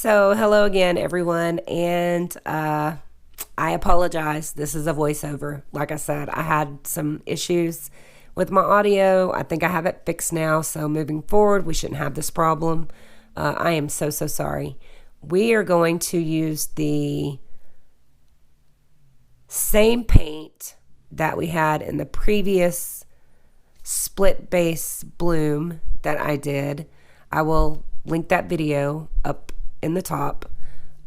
So, hello again, everyone, and I apologize. This is a voiceover. Like I said, I had some issues with my audio. I think I have it fixed now, so moving forward, we shouldn't have this problem. I am so sorry. We are going to use the same paint that we had in the previous split base bloom that I did. I will link that video up in the top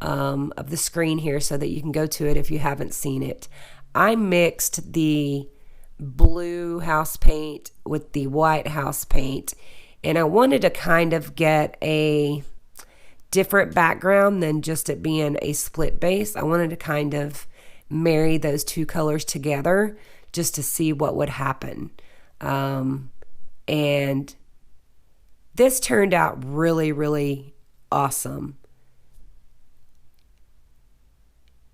of the screen here so that you can go to it if you haven't seen it. I mixed the blue house paint with the white house paint, and I wanted to kind of get a different background than just it being a split base. I wanted to kind of marry those two colors together just to see what would happen. And this turned out really awesome.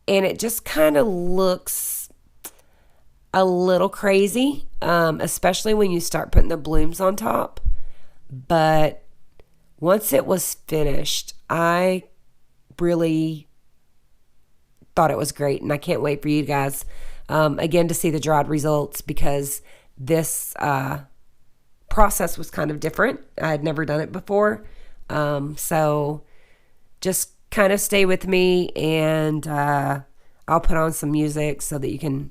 And it just kind of looks a little crazy, especially when you start putting the blooms on top. But once it was finished, I really thought it was great. And I can't wait for you guys, again, to see the dried results, because this process was kind of different. I had never done it before. So just kind of stay with me, and I'll put on some music so that you can,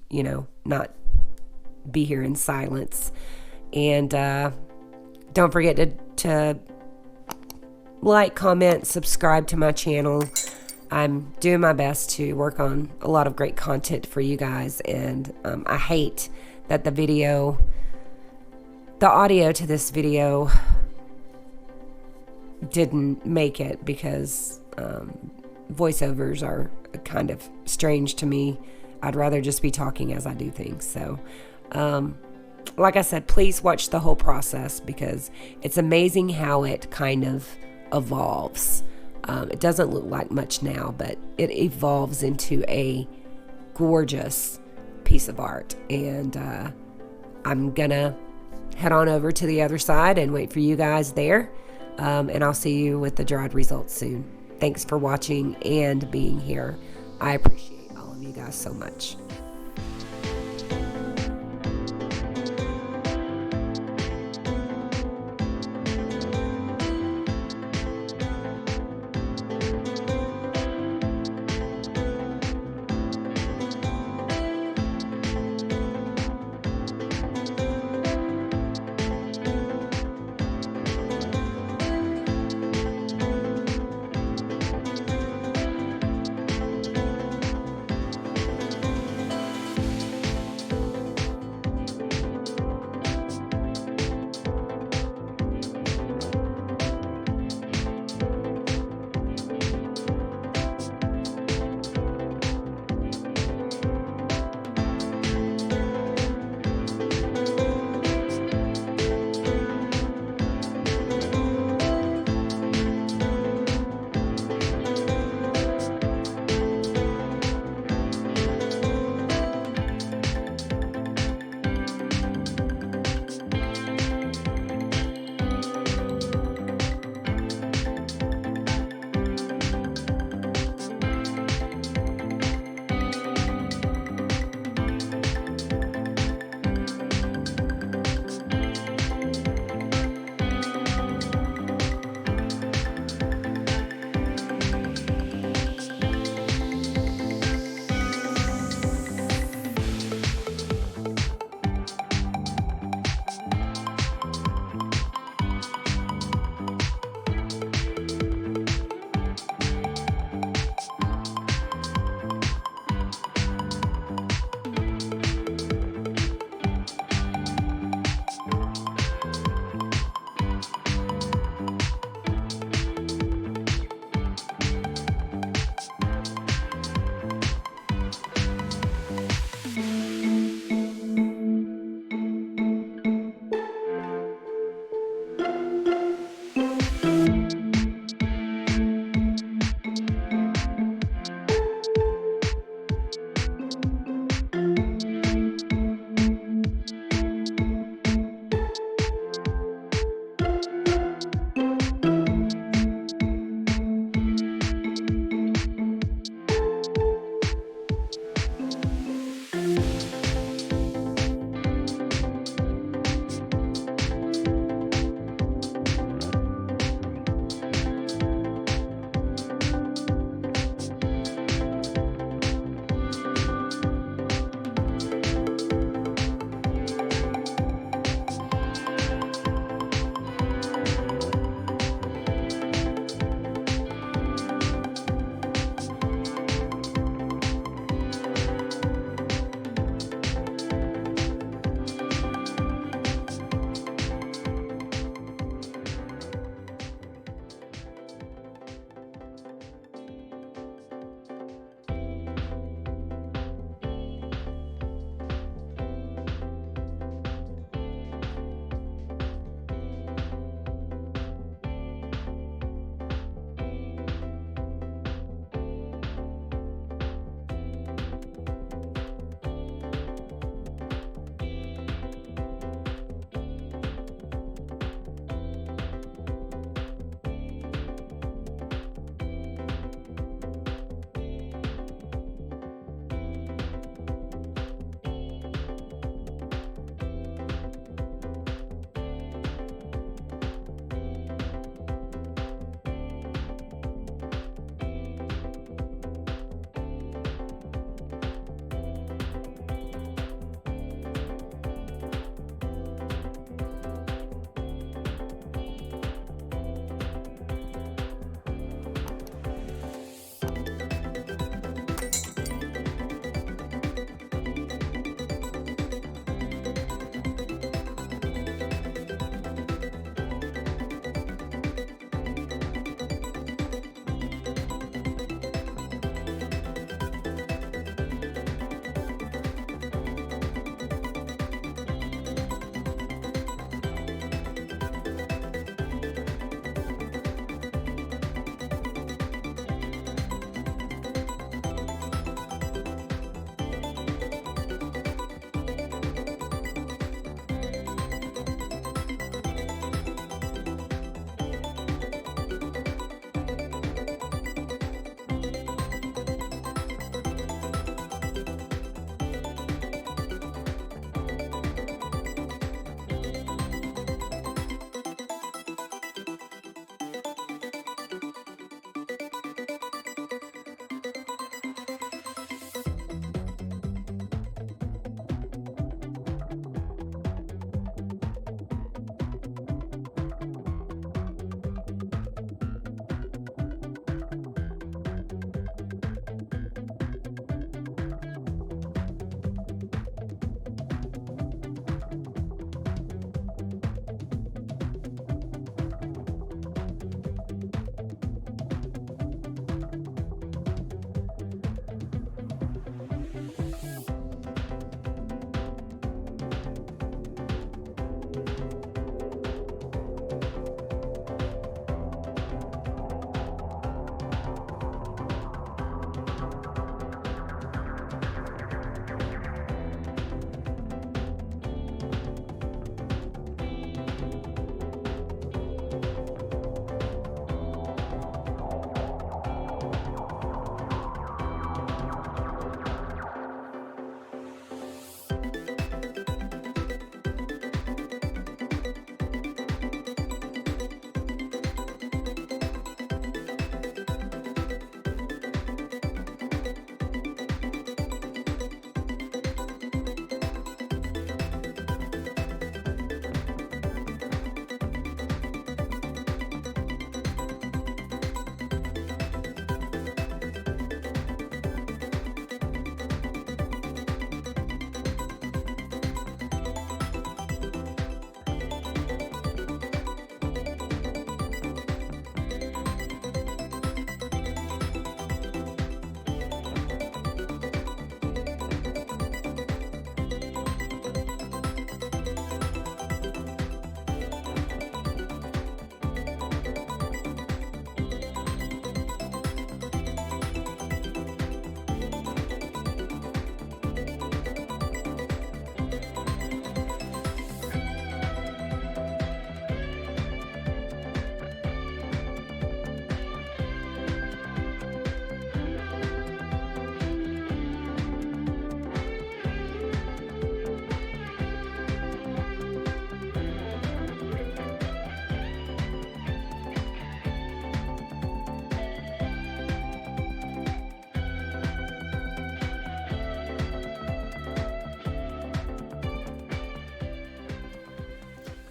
not be here in silence. And don't forget to like, comment, subscribe to my channel. I'm doing my best to work on a lot of great content for you guys, and I hate that the audio to this video didn't make it, because voiceovers are kind of strange to me. I'd rather just be talking as I do things. So like I said, please watch the whole process, because it's amazing how it kind of evolves. It doesn't look like much now, but it evolves into a gorgeous piece of art. And I'm gonna head on over to the other side and wait for you guys there. And I'll see you with the dried results soon. Thanks for watching and being here. I appreciate all of you guys so much.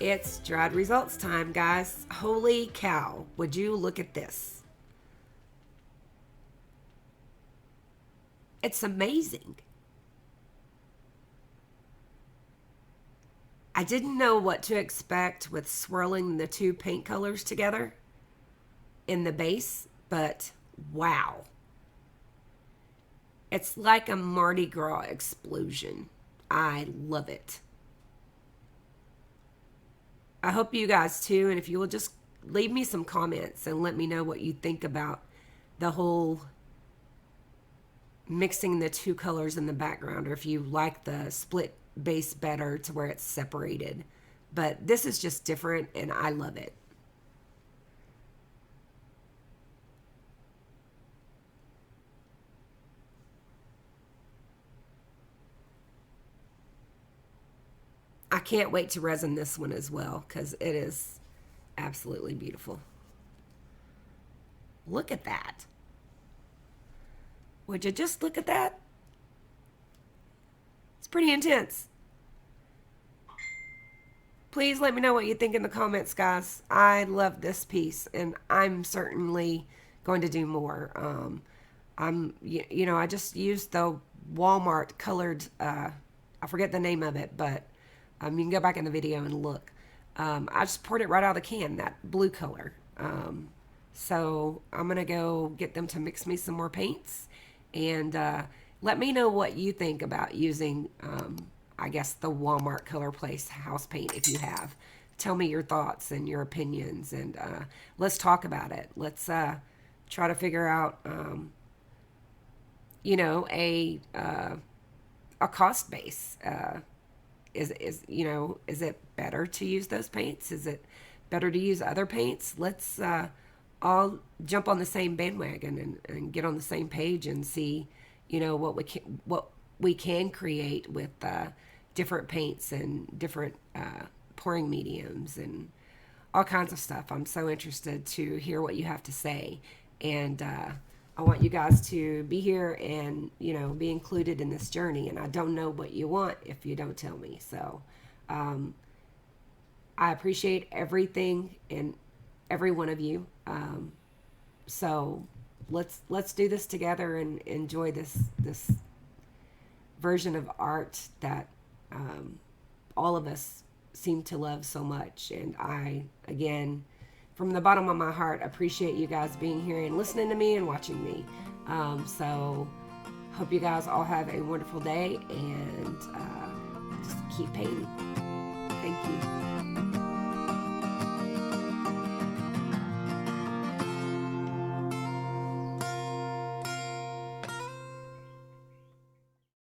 It's dried results time, guys. Holy cow. Would you look at this? It's amazing. I didn't know what to expect with swirling the two paint colors together in the base, but wow. It's like a Mardi Gras explosion. I love it. I hope you guys too, and if you will just leave me some comments and let me know what you think about the whole mixing the two colors in the background, or if you like the split base better to where it's separated. But this is just different and I love it. I can't wait to resin this one as well because it is absolutely beautiful. Look at that. Would you just look at that? It's pretty intense. Please let me know what you think in the comments, guys. I love this piece, and I'm certainly going to do more. I just used the Walmart colored, I forget the name of it, but you can go back in the video and look. I just poured it right out of the can, that blue color. So I'm going to go get them to mix me some more paints, and let me know what you think about using, I guess, the Walmart Color Place house paint if you have. Tell me your thoughts and your opinions, and let's talk about it. Let's try to figure out, a cost base. Is it better to use those paints? Is it better to use other paints? Let's all jump on the same bandwagon and get on the same page and see, what we can create with different paints and different pouring mediums and all kinds of stuff. I'm so interested to hear what you have to say, and I want you guys to be here and be included in this journey. And I don't know what you want if you don't tell me. So I appreciate everything and every one of you. So let's do this together and enjoy this version of art that all of us seem to love so much. And I, again, from the bottom of my heart, appreciate you guys being here and listening to me and watching me. So hope you guys all have a wonderful day, and just keep painting. Thank you.